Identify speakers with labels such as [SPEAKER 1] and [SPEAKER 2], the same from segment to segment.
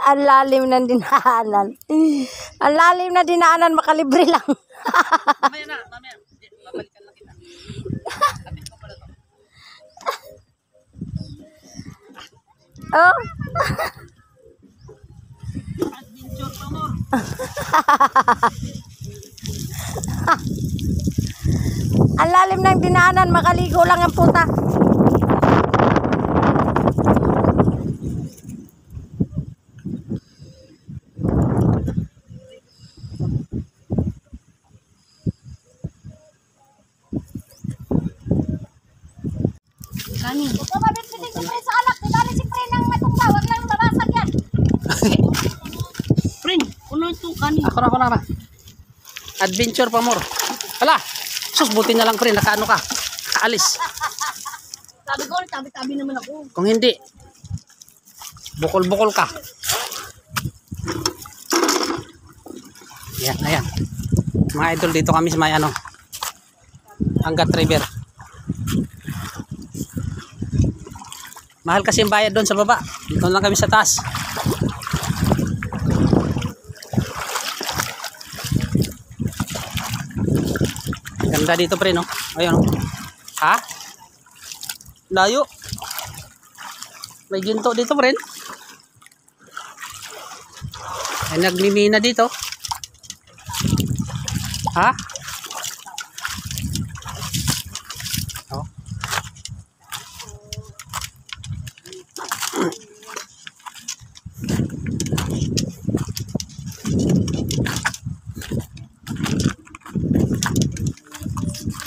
[SPEAKER 1] Ang lalim ng dinaanan. Ang lalim na dinaanan, makalibre lang.
[SPEAKER 2] Mamaya na, mamaya. Babalikan lang kita. Lapit ko pala to.
[SPEAKER 1] Oh.
[SPEAKER 2] Adventure pa mo.
[SPEAKER 1] Ang lalim ng dinaanan, makaligo lang ang puta.
[SPEAKER 2] Kanin.
[SPEAKER 1] Huwag ka mabit-bitin si Pre sa alak. Di bali si Pre nang matungga. Huwag lang mabasag yan.
[SPEAKER 2] Friend, puno ito kanin.
[SPEAKER 3] Ako na. Adventure pa more. Hala, sus, buti na lang, friend. Nakaano ka? Kaalis.
[SPEAKER 2] Sabi ko, tabi-tabi naman ako.
[SPEAKER 3] Kung hindi, bukol-bukol ka. Yan, ayan. Mga idol, dito kami sa may ano, Angat River. Mahal kasi yung bayad doon sa baba. Dito lang kami sa taas. Ganda dito, pre, no? Ayun, no? Ha? Layo. May ginto dito, pre. Ay, nagmimina dito. Ha? Oh.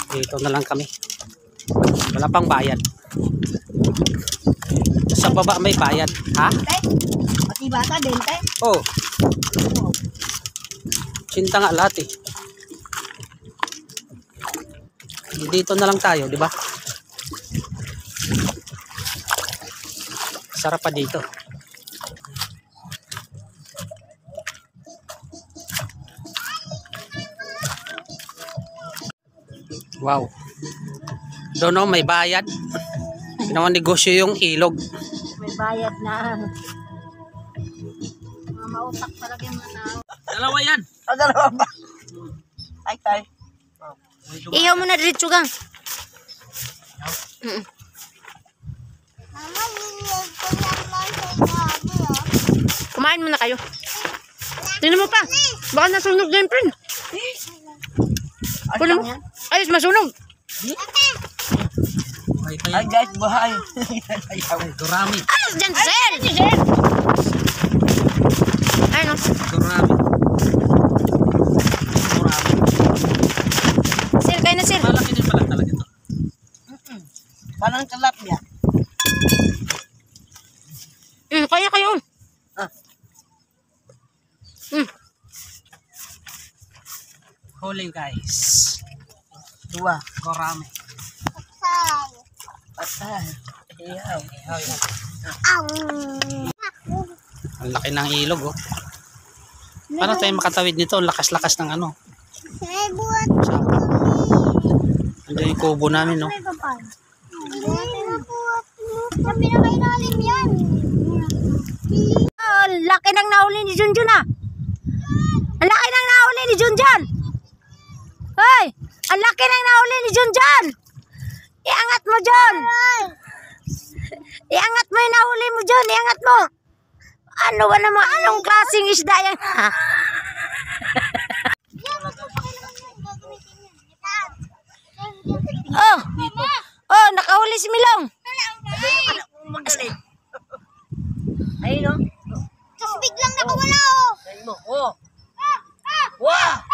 [SPEAKER 3] Dito na lang kami. Wala pang bayad. Sa baba may bayad. Ha?
[SPEAKER 1] Pati bata din, te.
[SPEAKER 3] Oh. Sinta nga lahat eh. Dito na lang tayo, di ba? Sarap pa dito. Wow. Doon, no, may bayad. Ginawa negosyo yung ilog.
[SPEAKER 1] May bayad na. Mga mautak talaga yung mga tao.
[SPEAKER 3] Dalawa yan.
[SPEAKER 2] Dalawa ba? Tay.
[SPEAKER 1] Iyaw mo na diretso gang. Kumain mo na kayo. Tingnan mo pa. Baka nasunog na yung friend. Kunin mo. Ayos, masunog.
[SPEAKER 2] Ay guys, bahay.
[SPEAKER 3] Durami.
[SPEAKER 1] Ayos dyan, sir. Ayun, no?
[SPEAKER 3] Durami.
[SPEAKER 1] Sir, kayo na, sir.
[SPEAKER 3] Malaki din pala talaga ito.
[SPEAKER 2] Parang tilapia.
[SPEAKER 1] Kaya kayo.
[SPEAKER 3] Huling guys.
[SPEAKER 2] Dua.
[SPEAKER 3] Gorami.
[SPEAKER 2] Patay. Iyaw.
[SPEAKER 3] Ang laki ng ilog, oh. Paano tayo makatawid nito? Ang lakas-lakas ng ano. Sapa. Andiyan yung kubo namin, no?
[SPEAKER 1] Sa pinakailalim yan. Oh, laki nang nahuli ni Junjun, ah. Ang laki nang nahuli ni Junjun. Hoy, ang laki nang nahuli ni Junjun. Iangat mo, John. Iangat mo yung nahuli mo, John. Iangat mo. Ano ba naman? Anong klaseng isda yan? Oh, nakahuli si Milong.
[SPEAKER 2] Ayun, no?
[SPEAKER 1] Tapos biglang nakawala, oh.
[SPEAKER 2] Ayun mo. Oh. Wow!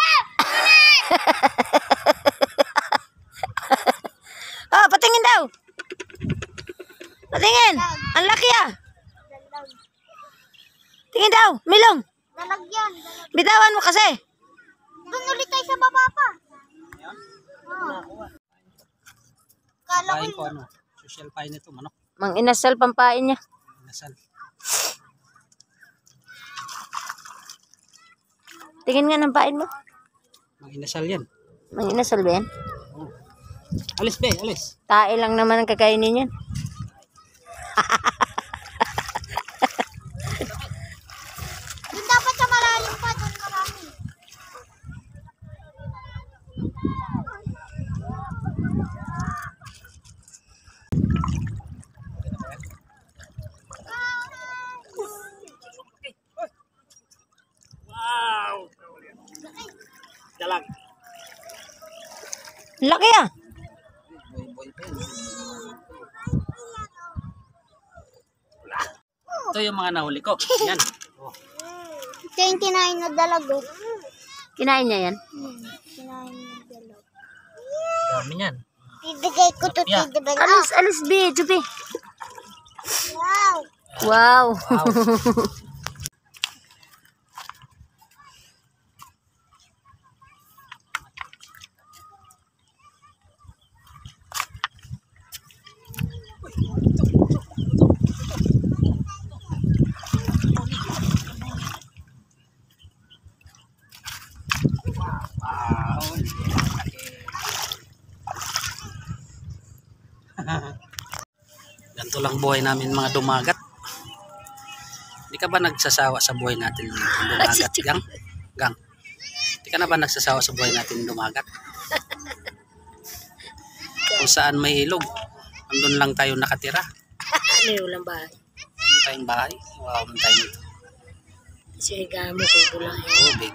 [SPEAKER 1] Oh, patingin daw. Patingin. Ang laki, ah. Tingin daw, Milong.
[SPEAKER 4] Lalagyan.
[SPEAKER 1] Bitawan mo kasi.
[SPEAKER 4] Doon ulit tayo sa baba pa. Kala ko
[SPEAKER 3] Pain ko, ano? Social pain ito, manok.
[SPEAKER 1] Mang inasal pampain niya.
[SPEAKER 3] Nasal.
[SPEAKER 1] Tingin nga ng pain mo.
[SPEAKER 3] Mang inasal yan.
[SPEAKER 1] Mang inasal ba yan?
[SPEAKER 3] Alis be, alis.
[SPEAKER 1] Tae lang naman ang kakainin yan.
[SPEAKER 2] Wow! Dalag.
[SPEAKER 1] Laki ah.
[SPEAKER 3] Ito yung mga nahuli ko. Yan. Oh.
[SPEAKER 4] 29 na dalago.
[SPEAKER 1] Kinain niya yan.
[SPEAKER 4] Kinain na dalago.
[SPEAKER 3] Dami yan.
[SPEAKER 4] Bibigay ko to
[SPEAKER 3] Yeah.
[SPEAKER 4] tibigay.
[SPEAKER 1] Alis, bi, Chupi.
[SPEAKER 4] Wow.
[SPEAKER 1] Wow.
[SPEAKER 3] Ganito lang buhay namin mga dumagat. Hindi ka ba nagsasawa sa buhay natin dumagat, Gang? Gang. Hindi ka na ba nagsasawa sa buhay natin dumagat? Kung saan may ilog, andun lang tayo nakatira.
[SPEAKER 1] Ano lang ba?
[SPEAKER 3] Andun tayong bahay. Wow, andun tayo dito.
[SPEAKER 1] Siga mo kung kulang.
[SPEAKER 3] Tubig.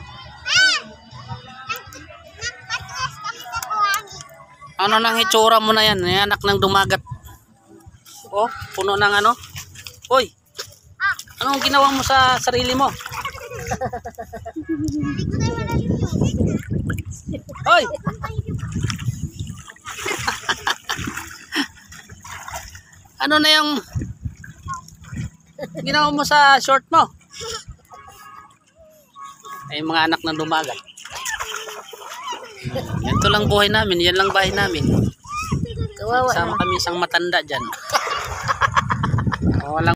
[SPEAKER 3] Ano nang itsura mo na yan? Yung anak ng dumagat. Oh, puno ng ano? Hoy! Anong ginawa mo sa sarili mo? Hoy! Ano na yung ginawa mo sa short mo? Ay, mga anak ng dumagat. Ito lang buhay namin, yan lang bahay namin.
[SPEAKER 1] Kawawa
[SPEAKER 3] Sama kami isang matanda dyan. Walang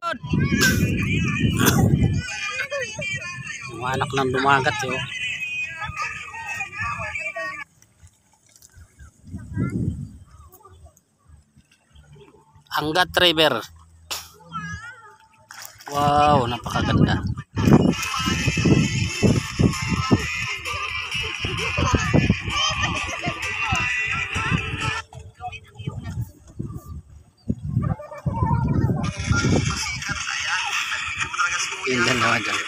[SPEAKER 3] mga anak ng dumagat yun. Angat River. Wow, napakaganda. Yung dalawa dyan.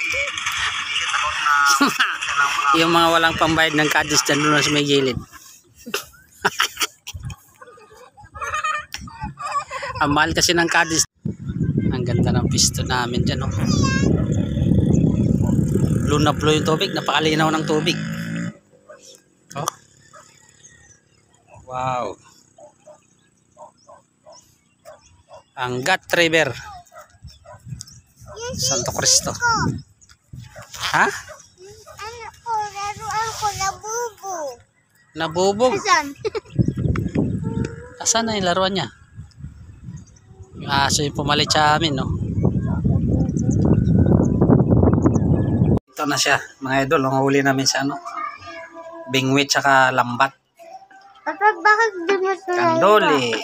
[SPEAKER 3] Yung mga walang pambayad ng kadis dyan doon sa may gilid. Ang mahal kasi ng kadis. Ang ganda ng pisto namin dyan. Oh. Blue na blue yung tubig. Napakalinaw ng tubig. Oh. Wow. Angat River. Santo Cristo. Ha?
[SPEAKER 4] Ano ko, laruan ko, nabubog.
[SPEAKER 3] Nabubog.
[SPEAKER 4] Saan?
[SPEAKER 3] Asan na yung laruan niya? Yung aso yung pumalit sa amin, no? Ito na siya, mga idol. Ang huli namin sa ano? Bingwit tsaka lambat.
[SPEAKER 4] Papa, bakit di mo ito
[SPEAKER 3] Kandoli.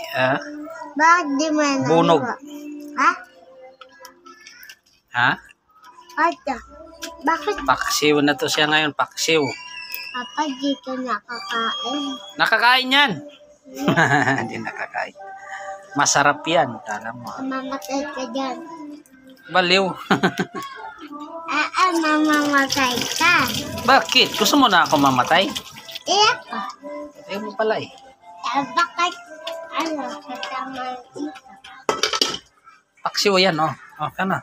[SPEAKER 4] Bakit di mo ito
[SPEAKER 3] Bunog.
[SPEAKER 4] Ha?
[SPEAKER 3] Ha?
[SPEAKER 4] Ata. Bakit
[SPEAKER 3] Paksiw na to siya ngayon. Paksiw.
[SPEAKER 4] papa dito nakakain?
[SPEAKER 3] Nakakain yan. Hindi nakakain. Masarap yan. Alam mo.
[SPEAKER 4] Mamamatay ka dyan.
[SPEAKER 3] Baliw.
[SPEAKER 4] Mamamatay ka.
[SPEAKER 3] Bakit? Gusto mo na ako mamatay?
[SPEAKER 4] Iya pa.
[SPEAKER 3] Ayaw mo pala eh.
[SPEAKER 4] Bakit? Ano? Kasama dito.
[SPEAKER 3] Paksiw yan, oh. Oh, ka na.